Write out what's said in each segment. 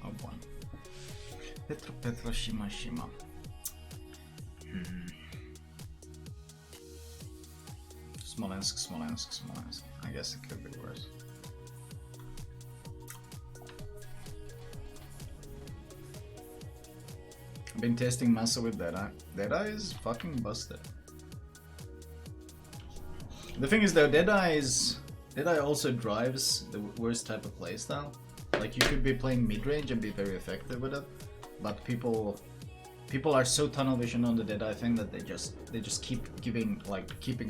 Oh boy. Petro Shima. Smolensk. I guess it could be worse. I've been testing Massa with Deadeye. Deadeye is fucking busted. The thing is though, Deadeye also drives the worst type of playstyle. Like you could be playing mid-range and be very effective with it, but people are so tunnel vision on the Deadeye thing that they just keep keeping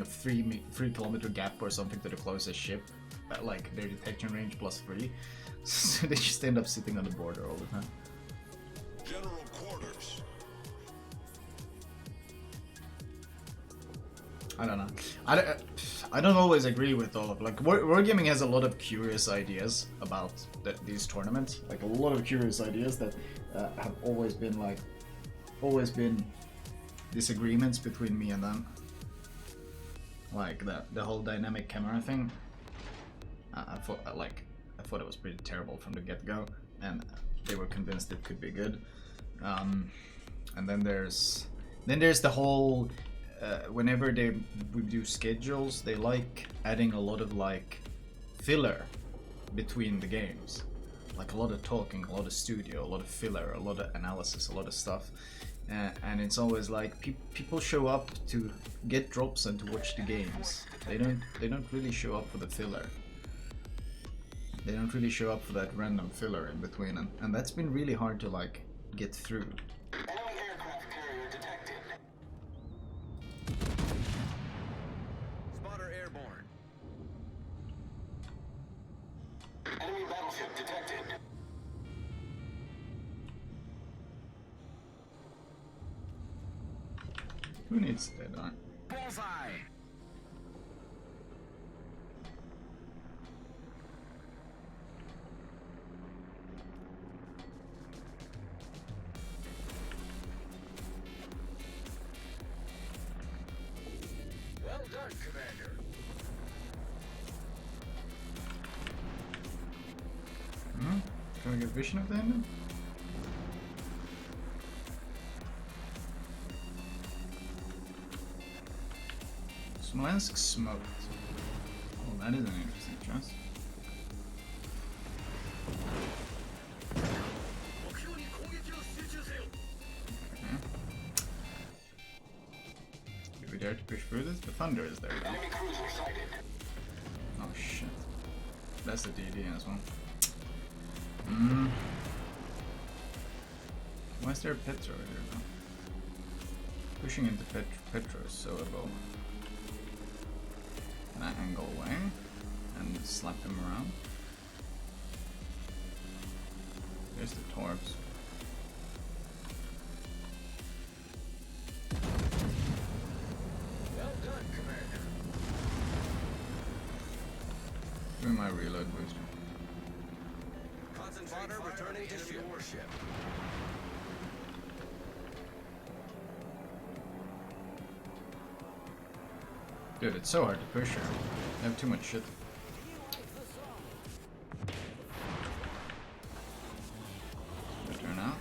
a 3 kilometer gap or something to the closest ship, at like their detection range +3, so they just end up sitting on the border all the time. General quarters. I don't know. I don't always agree with all of Wargaming has a lot of curious ideas about these tournaments, like a lot of curious ideas that have always been disagreements between me and them. Like the whole dynamic camera thing. I thought it was pretty terrible from the get-go, and they were convinced it could be good. And then there's the whole whenever we do schedules, they like adding a lot of filler between the games, like a lot of talking, a lot of studio, a lot of filler, a lot of analysis, a lot of stuff, and it's always like people show up to get drops and to watch the games. They don't really show up for the filler. They don't really show up for that random filler in between, and that's been really hard to get through. Enemy aircraft carrier detected. Spotter airborne. Enemy battleship detected. Who needs Deadeye? Bullseye. Well done, Commander. Can we get vision of the ending? Smolensk smoked. Oh, that is an interesting choice. Okay. Do we dare to push through this? The thunder is there. Enemy cruiser sighted. Oh shit. That's the DD as well. Why is there a Petro here though? Pushing into Petro is so low. Can I angle away and slap him around? There's the torps. Well done, Commander. Give me my reload booster. Spotter returning to ship. Warship. Dude, it's so hard to push her. I have too much shit. Turn out.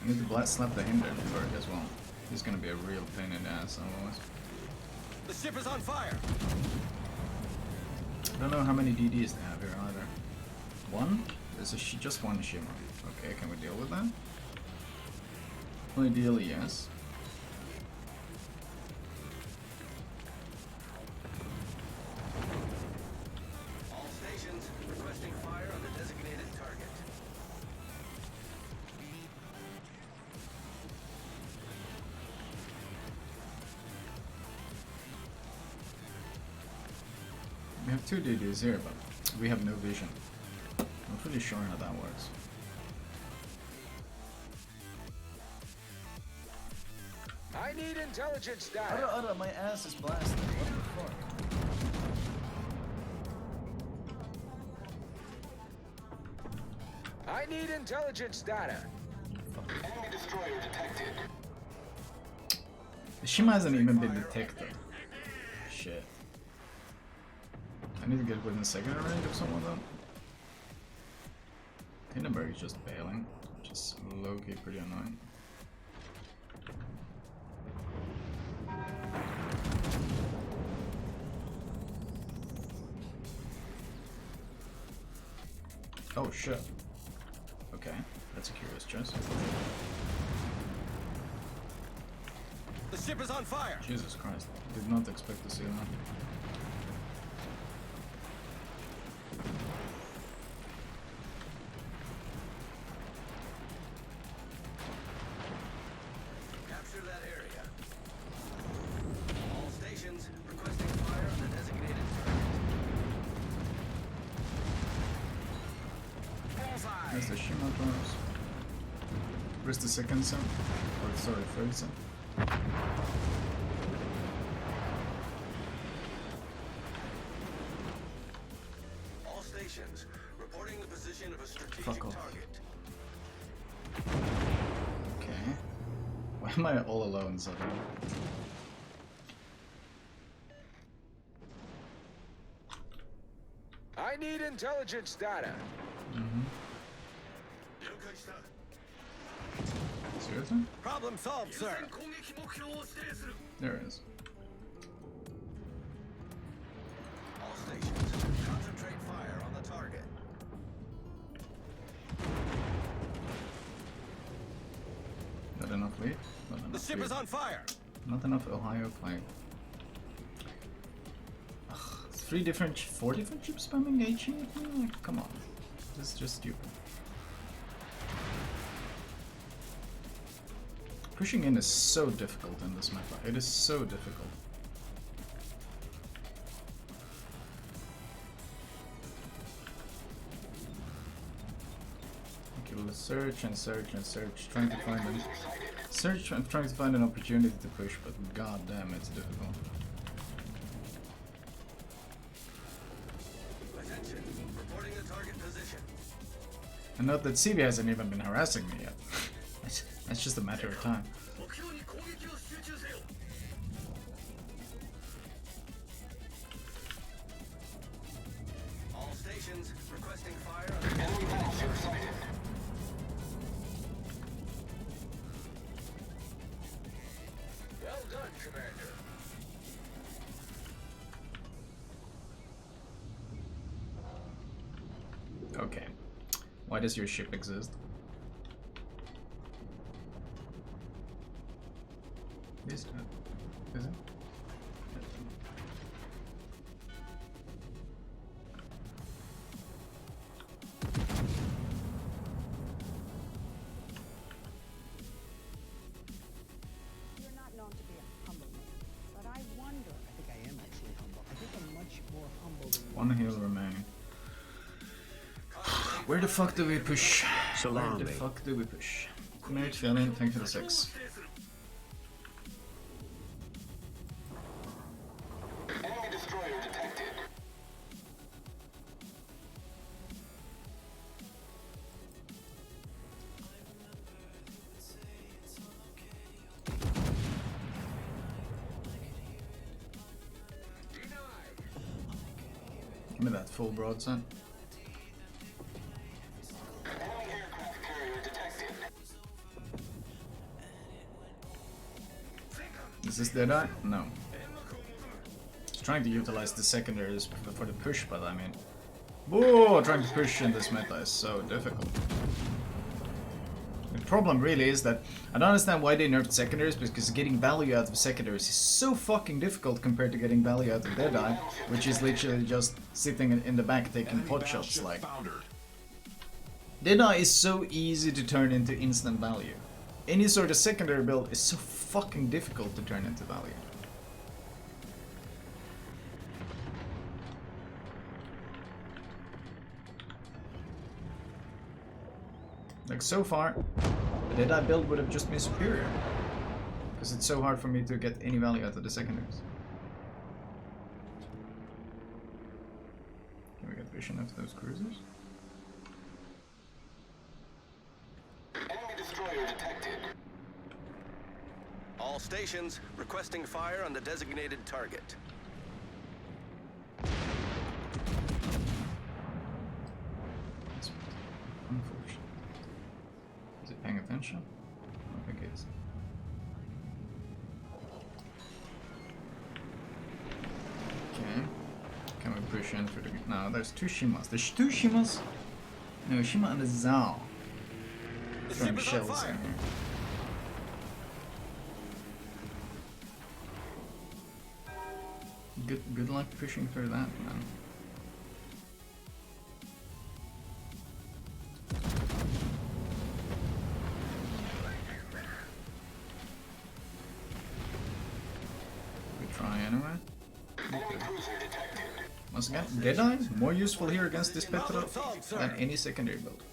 I need to slap the hinder to work as well. He's gonna be a real pain in the ass otherwise. The ship is on fire. I don't know how many DDs they have here either. One? There's just one Shima. Okay, can we deal with that? Ideally, yes. All stations requesting fire on the designated target. We have two DDs here, but we have no vision. I'm pretty sure how that works. I need intelligence data. My ass is blasted. What the fuck? I need intelligence data. Enemy destroyer detected. The Shima hasn't even been detected. Shit. I need to get within secondary range of someone though. Hindenburg is just bailing, which is low-key pretty annoying. Oh shit. Okay, that's a curious choice. The ship is on fire. Jesus Christ, did not expect to see that. Capture that area. All stations requesting fire on the designated target. Bullseye. There's the Shima drones. Where's the second son? Or sorry, third son. All stations reporting the position of a strategic Fuck off. target. Okay. Why am I all alone suddenly? I need intelligence data. Seriously? Problem solved, sir. There it is. All stations concentrate fire on the target. Not enough lead? Not enough The ship lead. is on fire. Not enough Ohio flag. Ugh, 4 different ships spamming HE with me? Like, come on. This is just stupid. Pushing in is so difficult in this map. It is so difficult. Okay, let's search and search and search, trying to find an trying to find an opportunity to push, but god damn, it's difficult. Attention. Reporting the target position. And note that CB hasn't even been harassing me yet. That's just a matter of time. All stations requesting fire on the Enemy battleship sighted. Well done, Commander. Okay. Why does your ship exist? This time. Is it? You're not known to be a humble man, but I wonder. I think I am actually humble. I think I'm much more humble than you. One hill remaining. Where the fuck do we push? Where the fuck do we push? Merit feeling, thank you for the 6. Enemy destroyer detected. Give me that full broadside. Enemy aircraft carrier detected. Is this Deadeye? No. Just trying to utilize the secondaries for the push, but I mean... Whoa! Trying to push in this meta is so difficult. The problem really is that I don't understand why they nerfed secondaries, because getting value out of secondaries is so fucking difficult compared to getting value out of Deadeye, which is literally just sitting in the back taking pot shots. Like, Deadeye is so easy to turn into instant value. Any sort of secondary build is so fucking difficult to turn into value. Like, so far, the Deadeye build would have just been superior. Because it's so hard for me to get any value out of the secondaries. Can we get vision of those cruisers? Enemy destroyer detected. All stations requesting fire on the designated target. That's unfortunate. attention? I don't think it is. Okay. Can we push in through the... No, there's two Shimas. There's two Shimas? No, Shima and a Zao. Throwing shells in here. Good luck pushing through that, man. We try anyway. Once again, Deadeye more useful here against this Petra than any secondary build.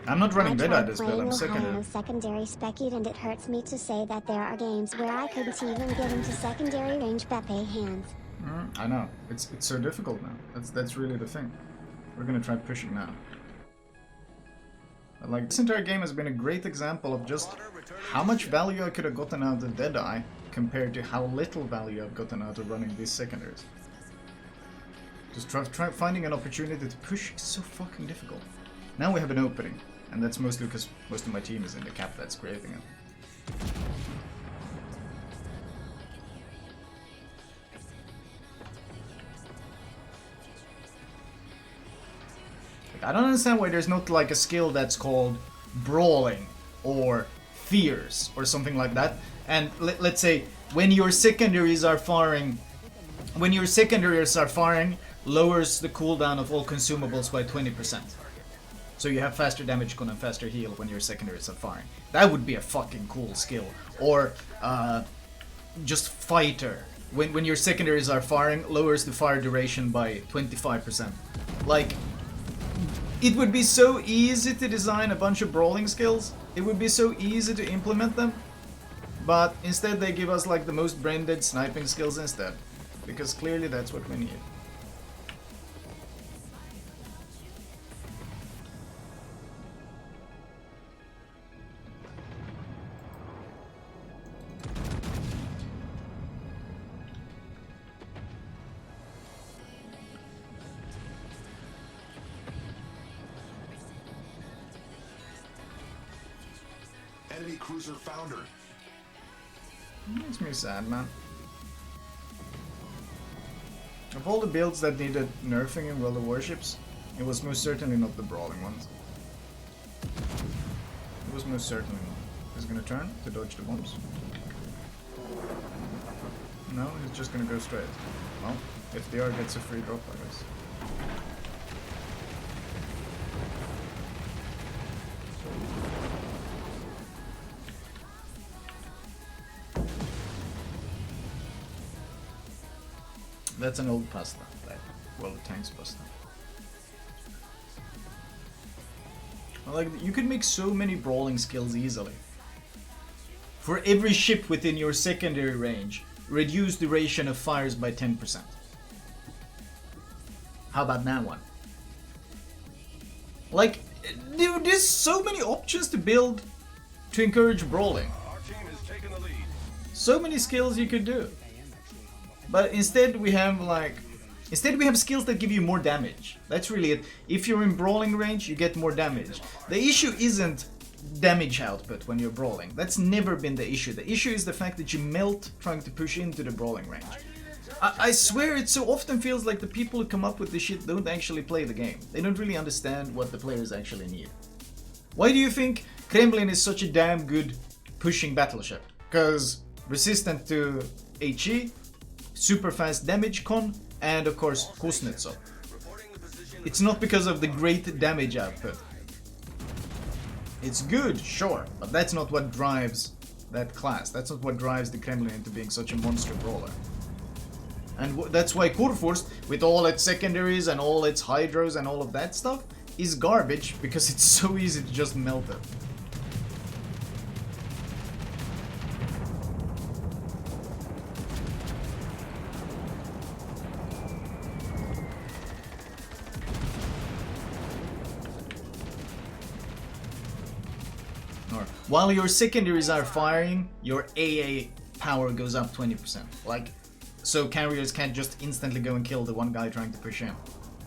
I'm not running Deadeye this build, I'm secondary. Secondary specued, and it hurts me to say that there are games where I couldn't even get into secondary range Pepe hands. I know. It's so difficult now. That's really the thing. We're gonna try pushing now. But like, this entire game has been a great example of just how much value I could have gotten out of Deadeye compared to how little value I've gotten out of running these secondaries. Just try finding an opportunity to push is so fucking difficult. Now we have an opening, and that's mostly because most of my team is in the cap that's creating it. I don't understand why there's not like a skill that's called brawling or fierce or something like that. And let's say when your secondaries are firing, lowers the cooldown of all consumables by 20%. So you have faster damage con and faster heal when your secondaries are firing. That would be a fucking cool skill. Or just fighter. When your secondaries are firing, lowers the fire duration by 25%. Like, it would be so easy to design a bunch of brawling skills. It would be so easy to implement them. But instead they give us like the most brain-dead sniping skills instead. Because clearly that's what we need. Enemy cruiser foundered. Makes me sad, man. Of all the builds that needed nerfing in World of Warships, it was most certainly not the brawling ones. It was most certainly not. He's gonna turn to dodge the bombs. No, he's just gonna go straight. Well, FDR gets a free drop, I guess. That's an old pasta, that World of Tanks pasta. Like, you could make so many brawling skills easily. For every ship within your secondary range, reduce duration of fires by 10%. How about that one? Like, dude, there's so many options to build to encourage brawling. Our team has taken the lead. So many skills you could do. But instead we have skills that give you more damage. That's really it. If you're in brawling range, you get more damage. The issue isn't damage output when you're brawling. That's never been the issue. The issue is the fact that you melt trying to push into the brawling range. I swear it so often feels like the people who come up with this shit don't actually play the game. They don't really understand what the players actually need. Why do you think Kremlin is such a damn good pushing battleship? Because resistant to HE, super fast damage con, and of course Kuznetsov. It's not because of the great damage output. It's good, sure, but that's not what drives that class. That's not what drives the Kremlin into being such a monster brawler. And that's why Kurfürst, with all its secondaries and all its hydros and all of that stuff, is garbage, because it's so easy to just melt it. While your secondaries are firing, your AA power goes up 20%. Like, so carriers can't just instantly go and kill the one guy trying to push in.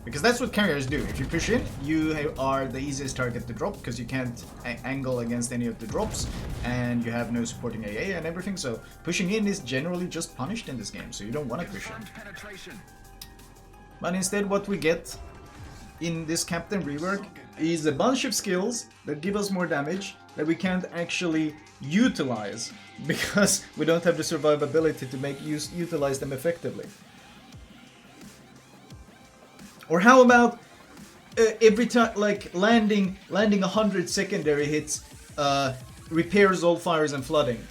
Because that's what carriers do. If you push in, you are the easiest target to drop because you can't angle against any of the drops and you have no supporting AA and everything. So pushing in is generally just punished in this game, so you don't want to push in. But instead what we get in this Captain rework is a bunch of skills that give us more damage that we can't actually utilize because we don't have the survivability to utilize them effectively. Or how about every time, like landing 100 secondary hits, repairs all fires and flooding,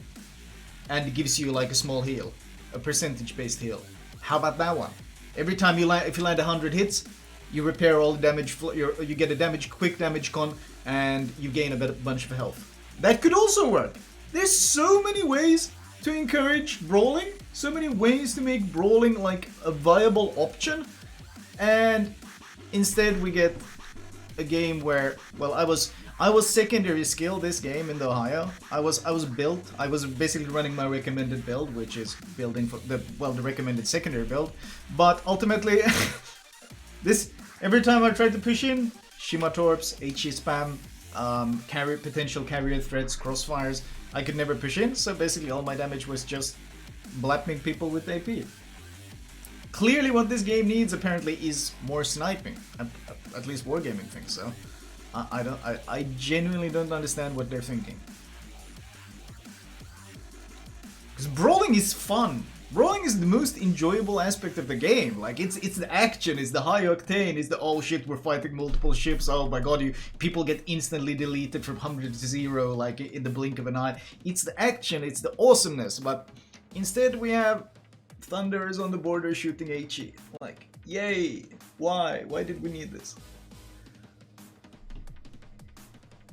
and gives you like a small heal, a percentage-based heal. How about that one? Every time you land, if you land 100 hits, you repair all the damage. You get a quick damage con, and you gain a bunch of health. That could also work. There's so many ways to encourage brawling, so many ways to make brawling like a viable option. And instead we get a game where, well, I was secondary skill this game in the Ohio. I was basically running my recommended build, which is building for the recommended secondary build. But ultimately, every time I tried to push in, Shima Torps, HE spam, potential carrier threats, crossfires, I could never push in. So basically all my damage was just blapping people with AP. Clearly what this game needs apparently is more sniping, at least wargaming things, so I genuinely don't understand what they're thinking. Because brawling is fun. Brawling is the most enjoyable aspect of the game. Like it's the action, it's the high octane, it's the oh shit we're fighting multiple ships, oh my god people get instantly deleted from 100 to 0 like in the blink of an eye. It's the action, it's the awesomeness, but instead we have Thunderers on the border shooting HE. Like, yay! Why? Why did we need this?